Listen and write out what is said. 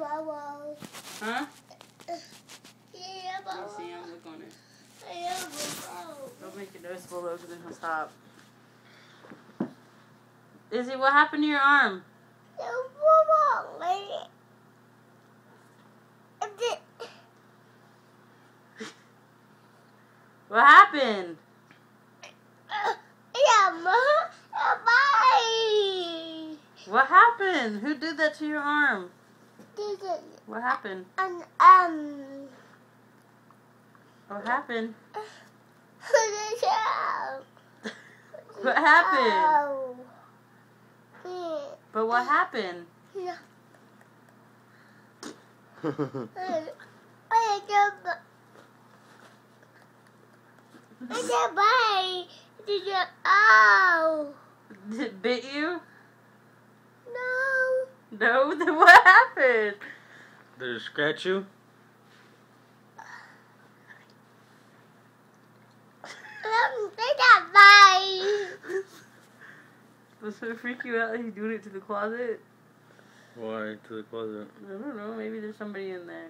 Huh? Let me see him. Look on it. Don't make it noticeable though, because then he'll stop. Izzy, what happened to your arm? What happened? What happened? Who did that to your arm? What happened? What happened? What happened? But what happened? Did it bit you? No? Then what happened? Did it scratch you? Does it freak you out that he's doing it to the closet? Why to the closet? I don't know. Maybe there's somebody in there.